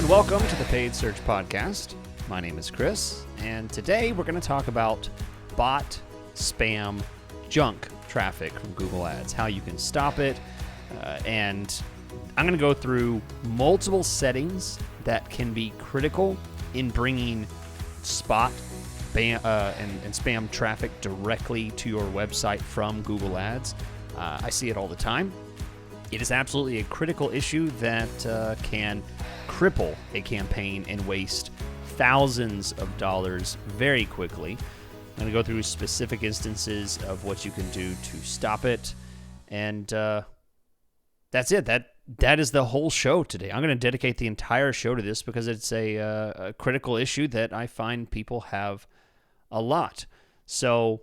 welcome to the Paid Search Podcast. My name is Chris, and today we're going to talk about bot, spam, junk traffic from Google Ads, how you can stop it, and I'm going to go through multiple settings that can be critical in bringing spot and spam traffic directly to your website from Google Ads. I see it all the time. It is absolutely a critical issue that can cripple a campaign and waste thousands of dollars very quickly. I'm going to go through specific instances of what you can do to stop it, and that's it. That is the whole show today. I'm going to dedicate the entire show to this because it's a critical issue that I find people have a lot. So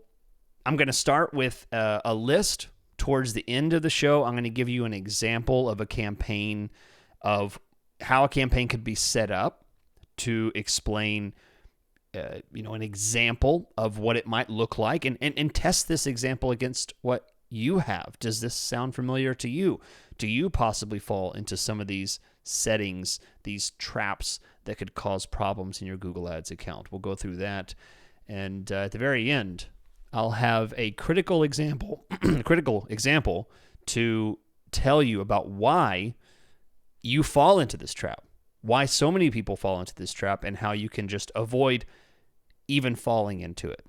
I'm going to start with a list. Towards the end of the show, I'm going to give you an example of a campaign, of how a campaign could be set up to explain, an example of what it might look like, and test this example against what you have. Does this sound familiar to you? Do you possibly fall into some of these settings, these traps that could cause problems in your Google Ads account? We'll go through that, and at the very end, I'll have a critical example to tell you about why you fall into this trap, why so many people fall into this trap, and how you can just avoid even falling into it.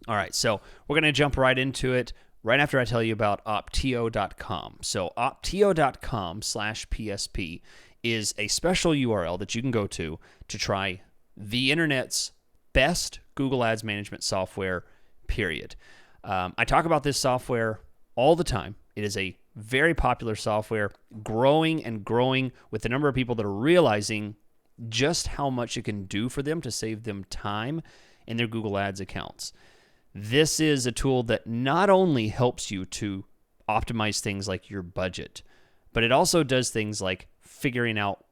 All right, so we're going to jump right into it right after I tell you about Opteo.com. So Opteo.com/PSP is a special URL that you can go to try the internet's best Google Ads management software, period. I talk about this software all the time. It is a very popular software, growing and growing with the number of people that are realizing just how much it can do for them to save them time in their Google Ads accounts. This is a tool that not only helps you to optimize things like your budget, but it also does things like figuring out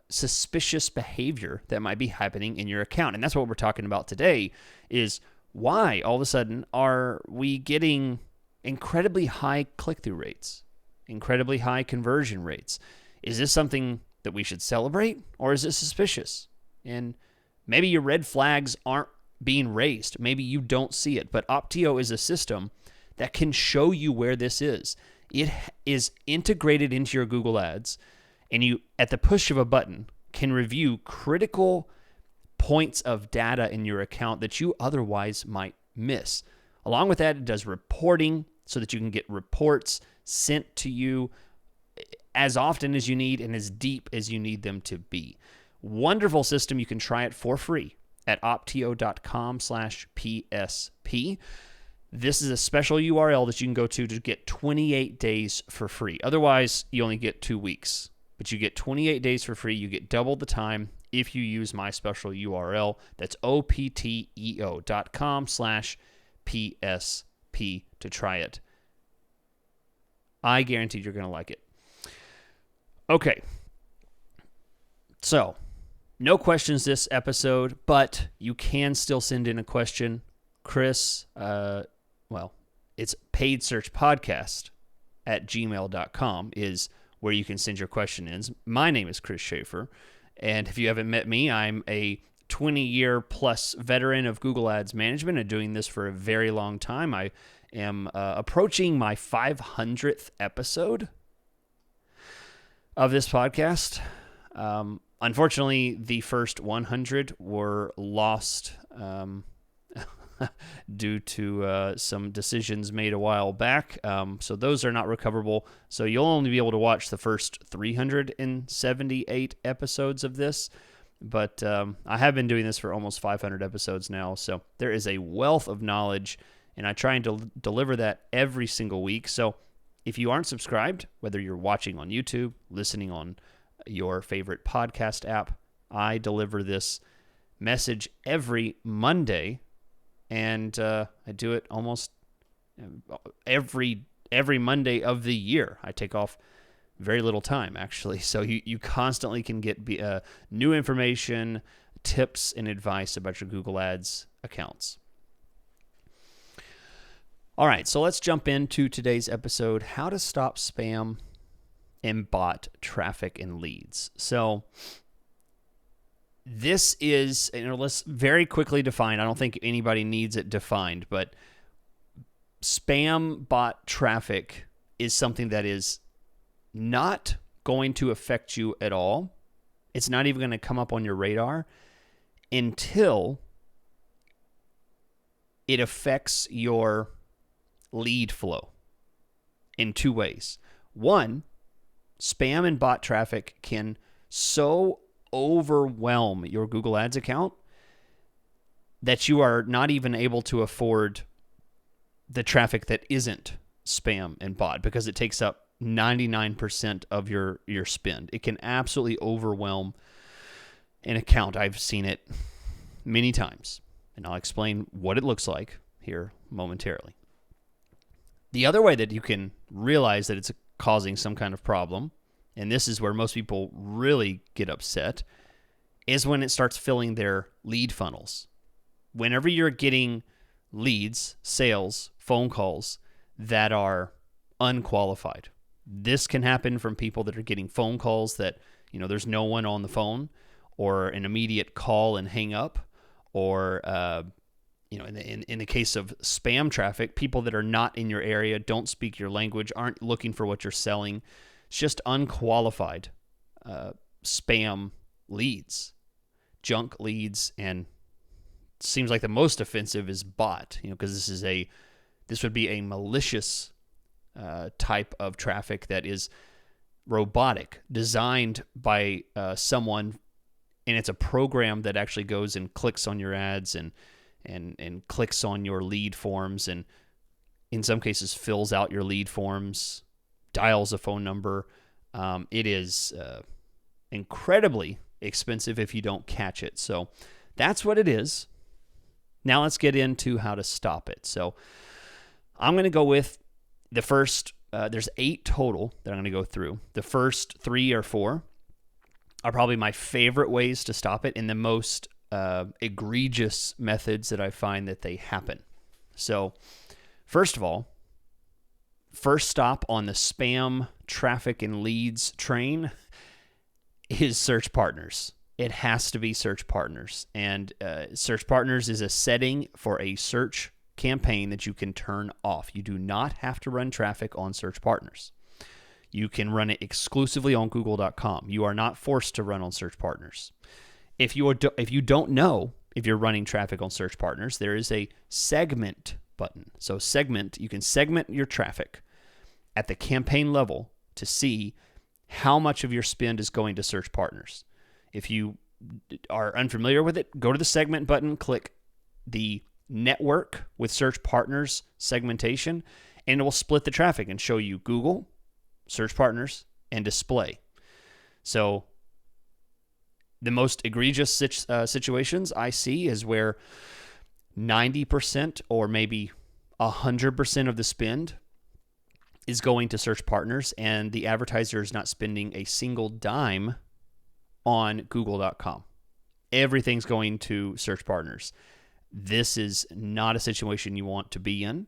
suspicious behavior that might be happening in your account. And that's what we're talking about today, is why all of a sudden are we getting incredibly high click-through rates, incredibly high conversion rates? Is this something that we should celebrate, or is it suspicious? And maybe your red flags aren't being raised. Maybe you don't see it, but Opteo is a system that can show you where this is. It is integrated into your Google Ads, and you, at the push of a button, can review critical points of data in your account that you otherwise might miss. Along with that, it does reporting so that you can get reports sent to you as often as you need and as deep as you need them to be. Wonderful system. You can try it for free at Opteo.com/PSP. This is a special URL that you can go to get 28 days for free. Otherwise, you only get 2 weeks, but you get 28 days for free. You get double the time if you use my special URL. That's Opteo.com/PSP to try it. I guarantee you're going to like it. Okay. So, no questions this episode, but you can still send in a question. Chris, it's paidsearchpodcast@gmail.com is where you can send your question in. My name is Chris Schaefer. And if you haven't met me, I'm a 20-year plus veteran of Google Ads management and doing this for a very long time. I am approaching my 500th episode of this podcast. Unfortunately, the first 100 were lost due to some decisions made a while back. So those are not recoverable. So you'll only be able to watch the first 378 episodes of this. But I have been doing this for almost 500 episodes now. So there is a wealth of knowledge, and I try and deliver that every single week. So if you aren't subscribed, whether you're watching on YouTube, listening on your favorite podcast app, I deliver this message every Monday. And I do it almost every Monday of the year. I take off very little time, actually. So you constantly can get new information, tips, and advice about your Google Ads accounts. All right, so let's jump into today's episode, how to stop spam and bot traffic and leads. So this is, let's very quickly define. I don't think anybody needs it defined, but spam bot traffic is something that is not going to affect you at all. It's not even going to come up on your radar until it affects your lead flow in two ways. One, spam and bot traffic can so overwhelm your Google Ads account that you are not even able to afford the traffic that isn't spam and bot, because it takes up 99% of your spend. It can absolutely overwhelm an account. I've seen it many times, and I'll explain what it looks like here momentarily. The other way that you can realize that it's causing some kind of problem, and this is where most people really get upset, is when it starts filling their lead funnels. Whenever you're getting leads, sales, phone calls that are unqualified. This can happen from people that are getting phone calls that, there's no one on the phone, or an immediate call and hang up, or, in the case of spam traffic, people that are not in your area, don't speak your language, aren't looking for what you're selling. It's just unqualified spam leads, junk leads, and seems like the most offensive is bot, because this would be a malicious type of traffic that is robotic, designed by someone, and it's a program that actually goes and clicks on your ads and clicks on your lead forms, and in some cases fills out your lead forms, dials a phone number. It is incredibly expensive if you don't catch it. So that's what it is. Now let's get into how to stop it. So I'm going to go with the first, there's 8 total that I'm going to go through. The first 3 or 4 are probably my favorite ways to stop it, and the most egregious methods that I find that they happen. So first of all, first stop on the spam traffic and leads train is search partners. It has to be search partners. And search partners is a setting for a search campaign that you can turn off. You do not have to run traffic on search partners. You can run it exclusively on google.com. You are not forced to run on search partners. If you don't know if you're running traffic on search partners, there is a segment button. So you can segment your traffic at the campaign level to see how much of your spend is going to search partners. If you are unfamiliar with it, go to the segment button, click the network with search partners segmentation, and it will split the traffic and show you Google, search partners, and display. So the most egregious situations I see is where 90% or maybe 100% of the spend is going to search partners, and the advertiser is not spending a single dime on google.com. Everything's going to search partners. This is not a situation you want to be in.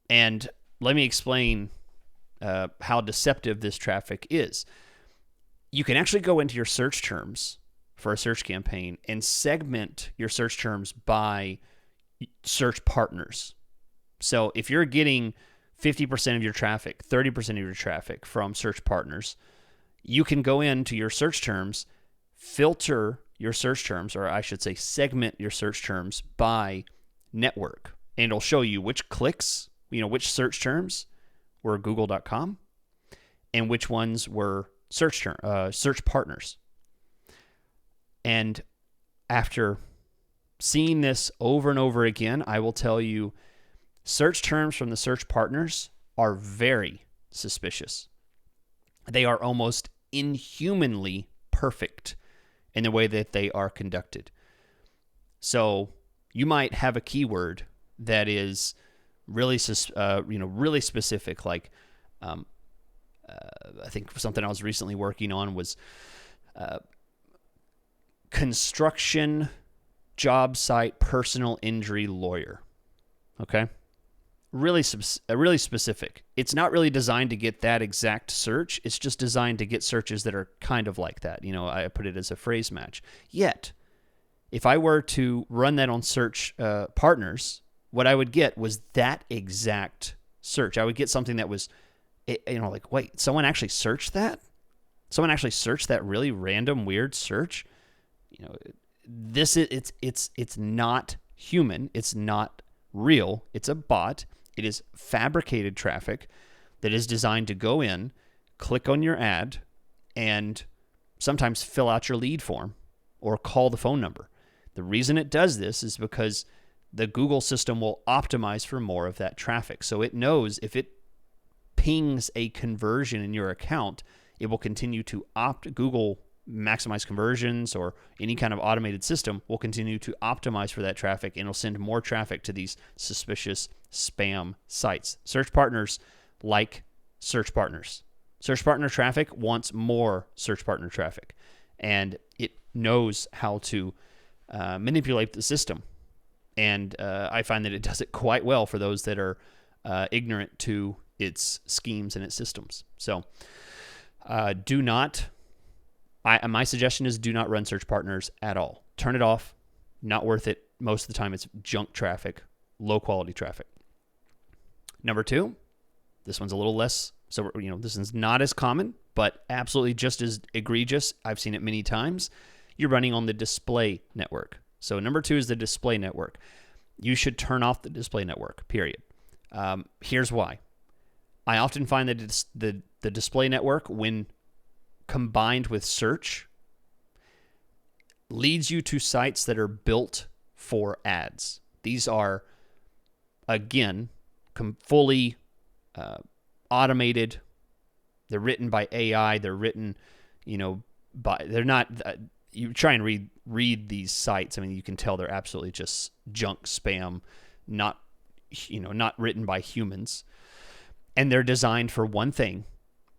And let me explain how deceptive this traffic is. You can actually go into your search terms for a search campaign and segment your search terms by search partners. So if you're getting 50% of your traffic, 30% of your traffic from search partners, you can go into your search terms, filter your search terms, or I should say segment your search terms by network. And it'll show you which clicks, which search terms were google.com and which ones were search partners. And after seeing this over and over again, I will tell you search terms from the search partners are very suspicious. They are almost inhumanly perfect in the way that they are conducted. So you might have a keyword that is really, really specific. Like, I think something I was recently working on was construction job site personal injury lawyer. Okay, really specific. It's not really designed to get that exact search. It's just designed to get searches that are kind of like that. I put it as a phrase match. Yet, if I were to run that on search partners, what I would get was that exact search. I would get something that was, like, wait, someone actually searched that? Someone actually searched that really random, weird search? It's not human. It's not real. It's a bot. It is fabricated traffic that is designed to go in, click on your ad, and sometimes fill out your lead form or call the phone number. The reason it does this is because the Google system will optimize for more of that traffic. So it knows if it pings a conversion in your account, it will continue to Google maximize conversions, or any kind of automated system will continue to optimize for that traffic, and it'll send more traffic to these suspicious spam sites. Search partners like search partners. Search partner traffic wants more search partner traffic, and it knows how to manipulate the system. And I find that it does it quite well for those that are ignorant to its schemes and its systems. So my suggestion is do not run search partners at all. Turn it off. Not worth it. Most of the time it's junk traffic, low quality traffic. Number 2, this one's a little less, so this is not as common, but absolutely just as egregious. I've seen it many times. You're running on the display network. So number 2 is the display network. You should turn off the display network, period. Here's why. I often find that the display network, when combined with search, leads you to sites that are built for ads. These are, again, fully automated. They're written by AI. They're written, they're not. You try and read these sites. I mean, you can tell they're absolutely just junk spam, not written by humans, and they're designed for one thing: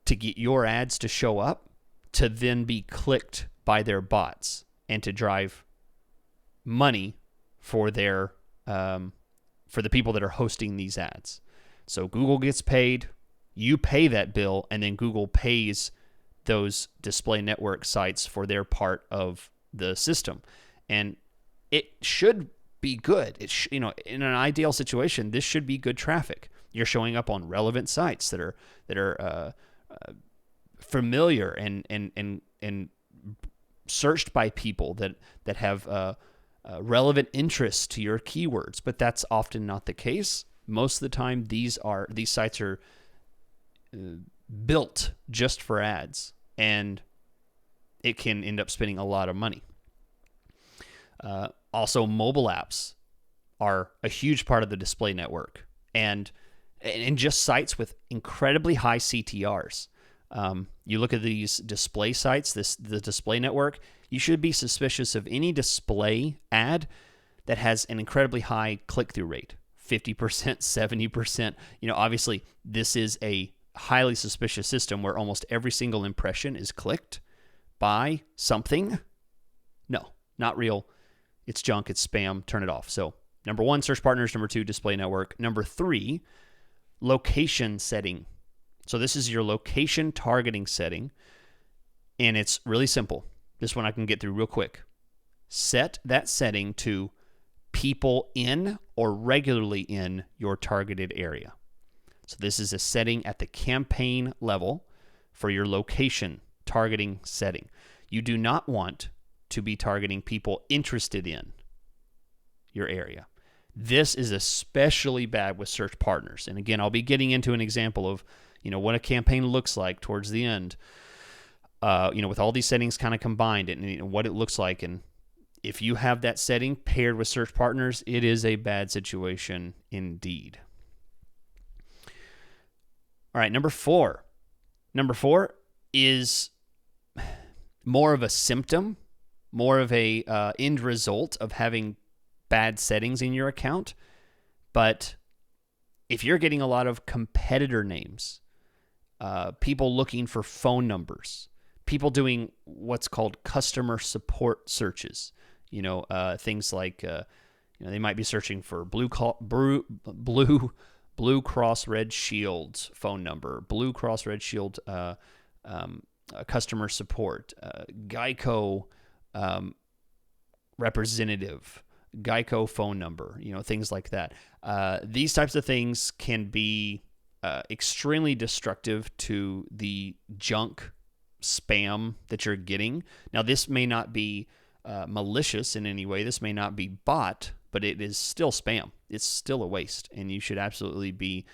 to get your ads to show up, to then be clicked by their bots, and to drive money for their for the people that are hosting these ads. So Google gets paid, you pay that bill, and then Google pays those display network sites for their part of the system. And it should be good. In an ideal situation, this should be good traffic. You're showing up on relevant sites that are familiar and searched by people that have relevant interests to your keywords. But that's often not the case. Most of the time, these sites are built just for ads, and it can end up spending a lot of money. Also, mobile apps are a huge part of the display network, and just sites with incredibly high CTRs. You look at these display sites, the display network, you should be suspicious of any display ad that has an incredibly high click-through rate, 50%, 70%. Obviously, this is a highly suspicious system where almost every single impression is clicked by something. No, not real. It's junk. It's spam. Turn it off. So, number 1, search partners. Number 2, display network. Number 3, location setting. So this is your location targeting setting, and it's really simple. This one I can get through real quick. Set that setting to people in or regularly in your targeted area. So this is a setting at the campaign level for your location targeting setting. You do not want to be targeting people interested in your area. This is especially bad with search partners. And again, I'll be getting into an example of what a campaign looks like towards the end, with all these settings kind of combined and what it looks like. And if you have that setting paired with search partners, it is a bad situation indeed. All right, number 4. Number 4 is more of a symptom, more of a end result of having bad settings in your account. But if you're getting a lot of competitor names, people looking for phone numbers, people doing what's called customer support searches, things like they might be searching for blue Blue Cross Red Shield's phone number, Blue Cross Red Shield customer support, Geico representative, Geico phone number, things like that. These types of things can be extremely destructive to the junk spam that you're getting. Now, this may not be malicious in any way. This may not be bot, but it is still spam. It's still a waste, and you should absolutely be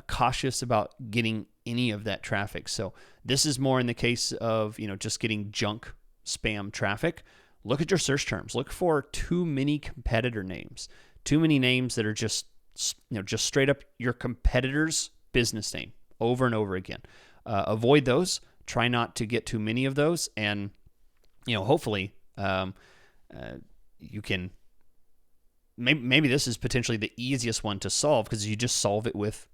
cautious about getting any of that traffic. So this is more in the case of just getting junk spam traffic. Look at your search terms. Look for too many competitor names, too many names that are just straight up your competitor's business name over and over again. Avoid those. Try not to get too many of those, and hopefully you can. Maybe this is potentially the easiest one to solve because you just solve it with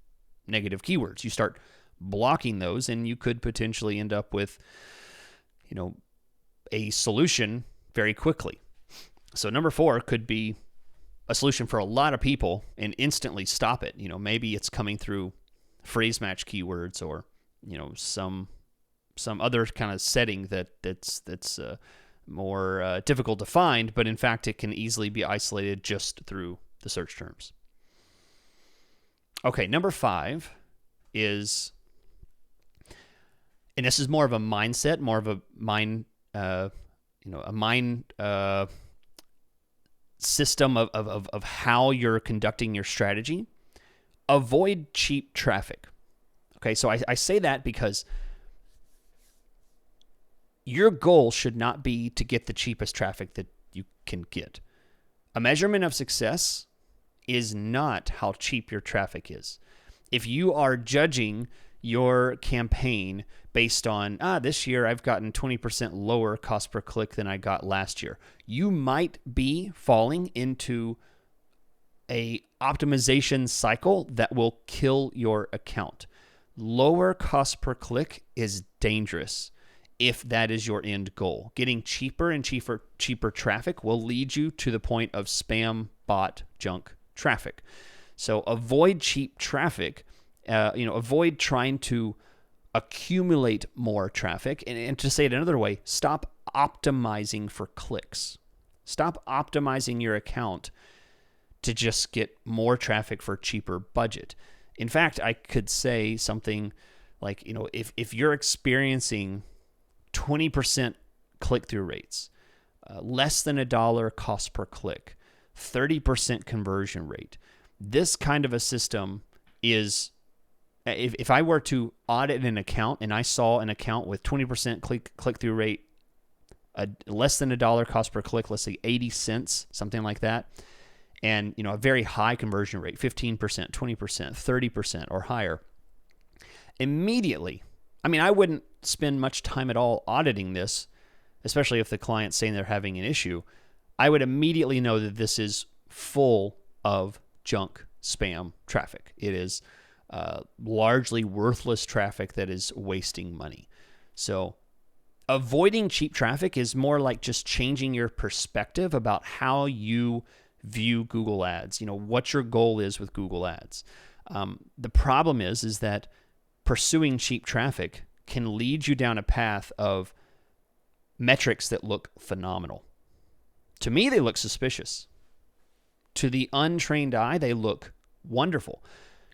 negative keywords. You start blocking those, and you could potentially end up with a solution very quickly. So number 4 could be a solution for a lot of people and instantly stop it. Maybe it's coming through phrase match keywords or some other kind of setting that's more difficult to find, but in fact it can easily be isolated just through the search terms. Okay, number 5 is, and this is more of a mindset, more of a mind system of how you're conducting your strategy. Avoid cheap traffic. Okay, so I say that because your goal should not be to get the cheapest traffic that you can get. A measurement of success is not how cheap your traffic is. If you are judging your campaign based on, this year I've gotten 20% lower cost per click than I got last year, you might be falling into a optimization cycle that will kill your account. Lower cost per click is dangerous if that is your end goal. Getting cheaper and cheaper traffic will lead you to the point of spam, bot, junk traffic. So avoid cheap traffic. Avoid trying to accumulate more traffic. And to say it another way, stop optimizing for clicks. Stop optimizing your account to just get more traffic for cheaper budget. In fact, I could say something like, if you're experiencing 20% click-through rates, less than $1 cost per click, 30% conversion rate, this kind of a system is, if I were to audit an account and I saw an account with 20% click-through rate, less than $1 cost per click, let's say 80 cents, something like that, and a very high conversion rate, 15%, 20%, 30% or higher, immediately, I wouldn't spend much time at all auditing this, especially if the client's saying they're having an issue. I would immediately know that this is full of junk spam traffic. It is largely worthless traffic that is wasting money. So avoiding cheap traffic is more like just changing your perspective about how you view Google Ads, what your goal is with Google Ads. The problem is that pursuing cheap traffic can lead you down a path of metrics that look phenomenal. To me, they look suspicious. To the untrained eye, they look wonderful.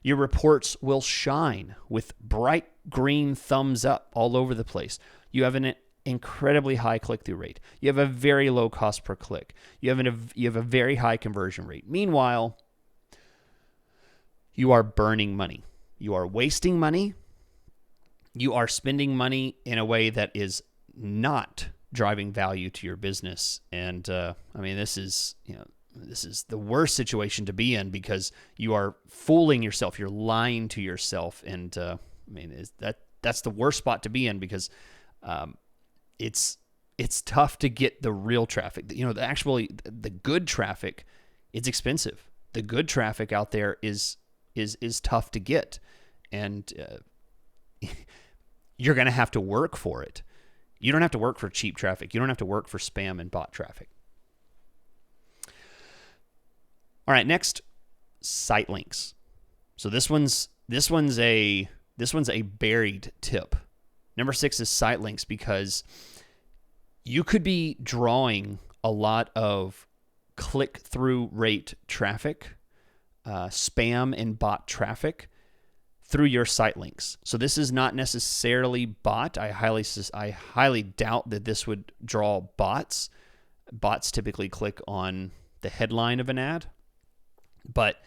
Your reports will shine with bright green thumbs up all over the place. You have an incredibly high click-through rate. You have a very low cost per click. You have a very high conversion rate. Meanwhile, you are burning money. You are wasting money. You are spending money in a way that is not driving value to your business. And this is the worst situation to be in because you are fooling yourself. You're lying to yourself. And that's the worst spot to be in because it's tough to get the real traffic. The good traffic, it's expensive. The good traffic out there is tough to get, and you're going to have to work for it. You don't have to work for cheap traffic. You don't have to work for spam and bot traffic. All right, next, site links. So this one's a buried tip. Number 6 is site links, because you could be drawing a lot of click-through rate traffic, spam and bot traffic through your site links. So this is not necessarily bot. I highly doubt that this would draw bots. Bots typically click on the headline of an ad. But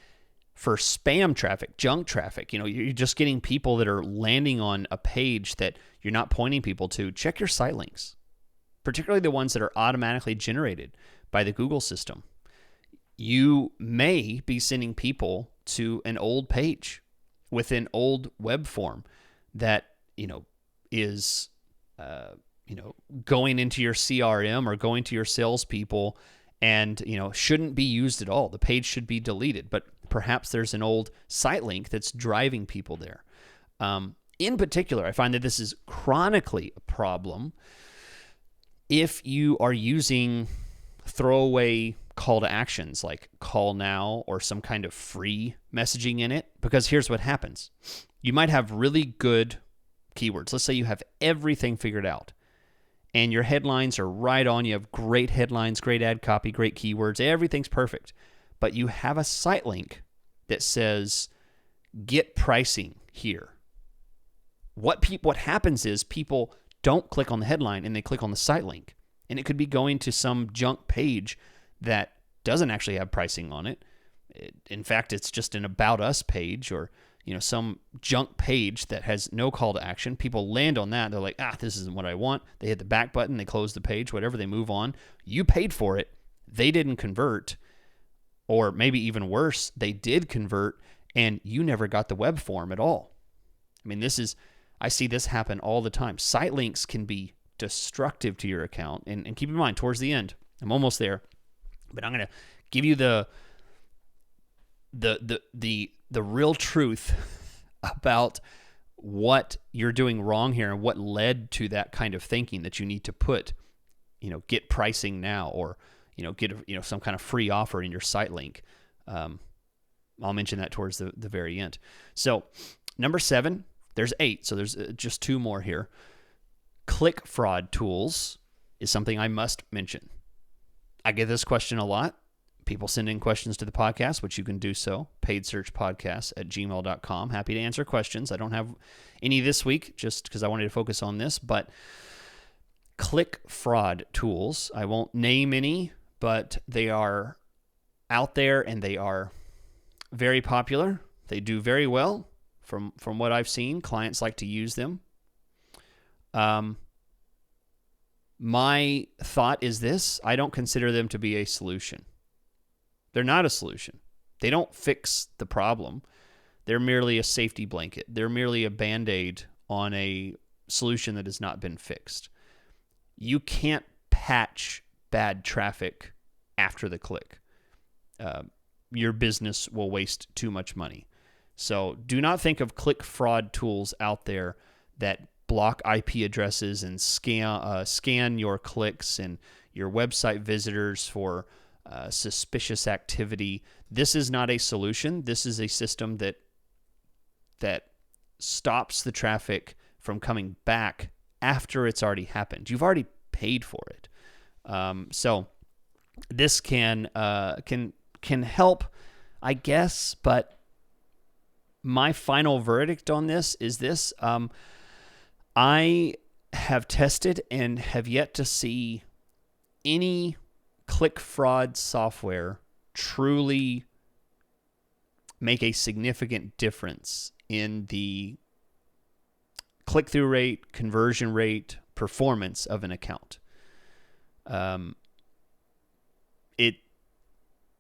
for spam traffic, junk traffic, you're just getting people that are landing on a page that you're not pointing people to. Check your site links, particularly the ones that are automatically generated by the Google system. You may be sending people to an old page with an old web form that, is, going into your CRM or going to your salespeople and, shouldn't be used at all. The page should be deleted, but perhaps there's an old site link that's driving people there. In particular, I find that this is chronically a problem if you are using throwaway call to actions like call now or some kind of free messaging in it, because here's what happens. You might have really good keywords. Let's say you have everything figured out and your headlines are right on. You have great headlines, great ad copy, great keywords. Everything's perfect. But you have a site link that says, get pricing here. What happens is people don't click on the headline and they click on the site link. And it could be going to some junk page that doesn't actually have pricing on it. In fact, it's just an About Us page or some junk page that has no call to action. People land on that. They're like, this isn't what I want. They hit the back button. They close the page, whatever. They move on. You paid for it. They didn't convert. Or maybe even worse, they did convert and you never got the web form at all. I mean, I see this happen all the time. Site links can be destructive to your account. And keep in mind, towards the end, I'm almost there, but I'm going to give you the real truth about what you're doing wrong here and what led to that kind of thinking that you need to put, get pricing now or, get some kind of free offer in your site link. I'll mention that towards the very end. So number 7, there's 8. So there's just 2 more here. Click fraud tools is something I must mention. I get this question a lot. People send in questions to the podcast, which you can do so. paidsearchpodcast@gmail.com. Happy to answer questions. I don't have any this week just because I wanted to focus on this, but click fraud tools. I won't name any, but they are out there and they are very popular. They do very well from what I've seen. Clients like to use them. My thought is this: I don't consider them to be a solution. They're not a solution. They don't fix the problem. They're merely a safety blanket. They're merely a Band-Aid on a solution that has not been fixed. You can't patch bad traffic after the click. Your business will waste too much money. So do not think of click fraud tools out there that block IP addresses and scan your clicks and your website visitors for suspicious activity. This is not a solution. This is a system that stops the traffic from coming back after it's already happened. You've already paid for it. So this can help, I guess, but my final verdict on this is this. I have tested and have yet to see any click fraud software truly make a significant difference in the click-through rate, conversion rate, performance of an account.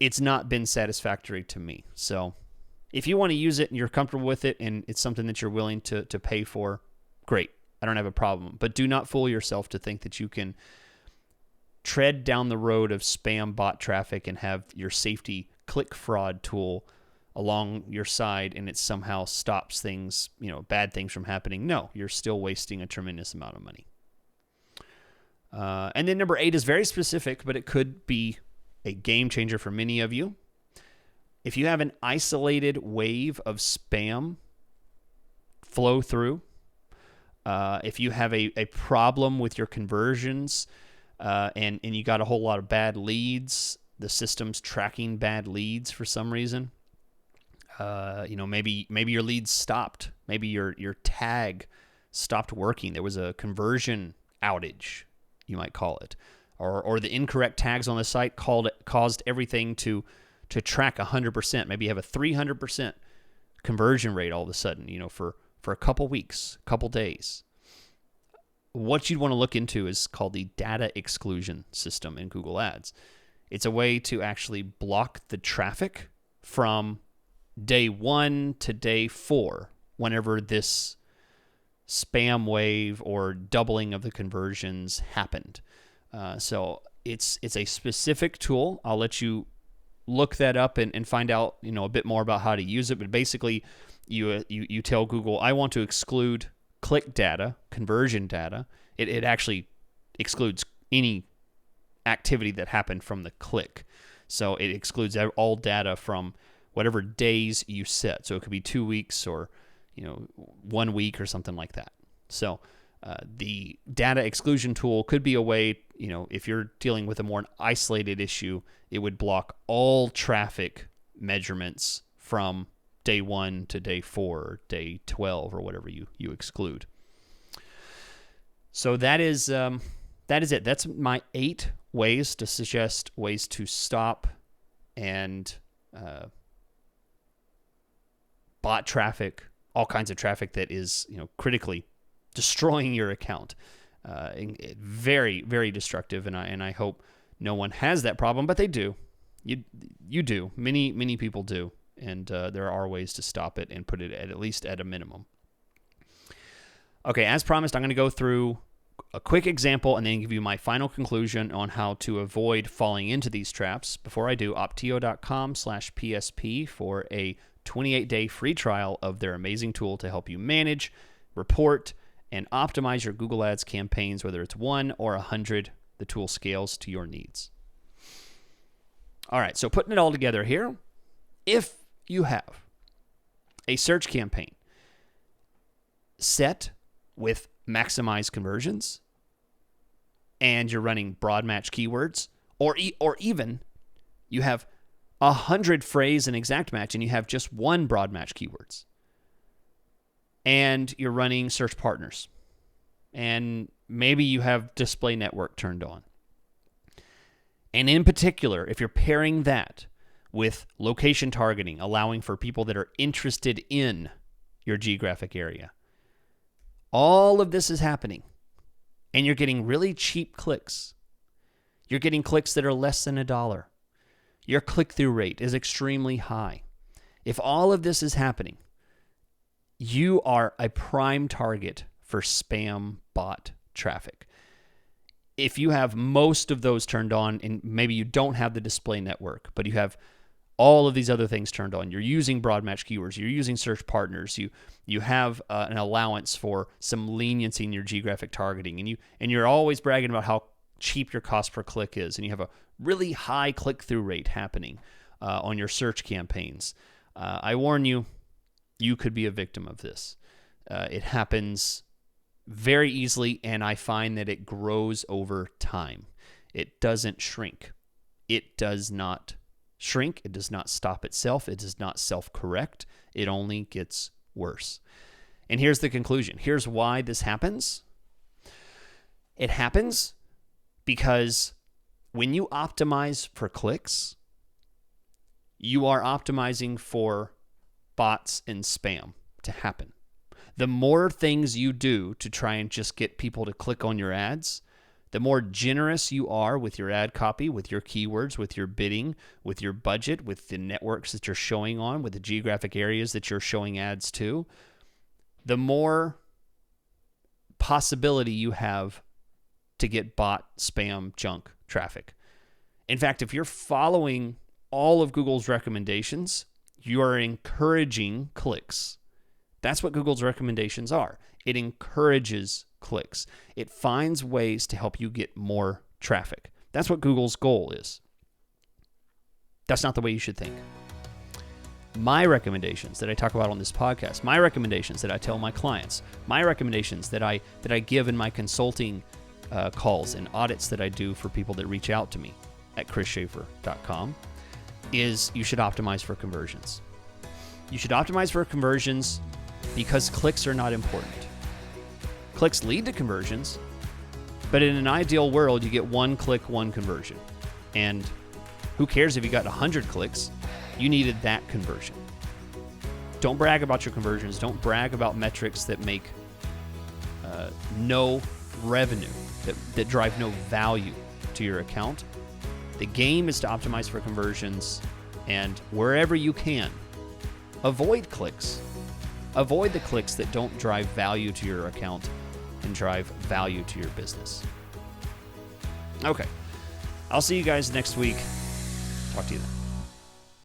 It's not been satisfactory to me. So if you want to use it and you're comfortable with it and it's something that you're willing to pay for, great. I don't have a problem. But do not fool yourself to think that you can tread down the road of spam bot traffic and have your safety click fraud tool along your side and it somehow stops things, bad things from happening. No, you're still wasting a tremendous amount of money. And then number 8 is very specific, but it could be a game changer for many of you. If you have an isolated wave of spam flow through, if you have a problem with your conversions, and you got a whole lot of bad leads, the system's tracking bad leads for some reason, maybe your leads stopped, maybe your tag stopped working, there was a conversion outage, you might call it, or the incorrect tags on the site caused everything to track 100%. Maybe you have a 300% conversion rate all of a sudden, for a couple weeks, couple days. What you'd want to look into is called the data exclusion system in Google Ads. It's a way to actually block the traffic from day 1 to day 4, whenever this spam wave or doubling of the conversions happened. So it's a specific tool. I'll let you look that up and find out a bit more about how to use it. But basically, you tell Google, I want to exclude click data, conversion data. It actually excludes any activity that happened from the click. So it excludes all data from whatever days you set. So it could be 2 weeks or 1 week or something like that. So the data exclusion tool could be a way, if you're dealing with a more isolated issue, it would block all traffic measurements from day 1 to day 4 or day 12 or whatever you exclude. So that is it. That's my 8 ways to suggest ways to stop and bot traffic, all kinds of traffic that is critically destroying your account. Very, very destructive, and I hope no one has that problem, but they do. You do. Many people do, and there are ways to stop it and put it at least at a minimum. Okay, as promised, I'm going to go through a quick example and then give you my final conclusion on how to avoid falling into these traps. Before I do, optio.com/PSP for a 28-day free trial of their amazing tool to help you manage, report, and optimize your Google Ads campaigns, whether it's 1 or 100. The tool scales to your needs. All right, so putting it all together here, if you have a search campaign set with maximize conversions and you're running broad match keywords, or even you have 100 phrase and exact match and you have just 1 broad match keywords, and you're running search partners, and maybe you have display network turned on. And in particular, if you're pairing that with location targeting, allowing for people that are interested in your geographic area, all of this is happening, and you're getting really cheap clicks. You're getting clicks that are less than $1. Your click-through rate is extremely high. If all of this is happening, you are a prime target for spam bot traffic. If you have most of those turned on, and maybe you don't have the display network, but you have all of these other things turned on, you're using broad match keywords, you're using search partners, you have an allowance for some leniency in your geographic targeting, and you're always bragging about how cheap your cost per click is, and you have a really high click-through rate happening on your search campaigns. I warn you, you could be a victim of this. It happens very easily, and I find that it grows over time. It doesn't shrink. It does not shrink. It does not stop itself. It does not self-correct. It only gets worse. And here's the conclusion. Here's why this happens. It happens because when you optimize for clicks, you are optimizing for bots and spam to happen. The more things you do to try and just get people to click on your ads, the more generous you are with your ad copy, with your keywords, with your bidding, with your budget, with the networks that you're showing on, with the geographic areas that you're showing ads to, the more possibility you have to get bot, spam, junk traffic. In fact, if you're following all of Google's recommendations, you are encouraging clicks. That's what Google's recommendations are. It encourages clicks. It finds ways to help you get more traffic. That's what Google's goal is. That's not the way you should think. my recommendations that I talk about on this podcast, my recommendations that I tell my clients, my recommendations that I give in my consulting calls and audits that I do for people that reach out to me at chrisschaefer.com, is you should optimize for conversions. You should optimize for conversions because clicks are not important. Clicks lead to conversions, but in an ideal world, you get 1 click, 1 conversion. And who cares if you got 100 clicks? You needed that conversion. Don't brag about your conversions. Don't brag about metrics that make no revenue, that drive no value to your account. The game is to optimize for conversions, and wherever you can, avoid clicks. Avoid the clicks that don't drive value to your account and drive value to your business. Okay. I'll see you guys next week. Talk to you then.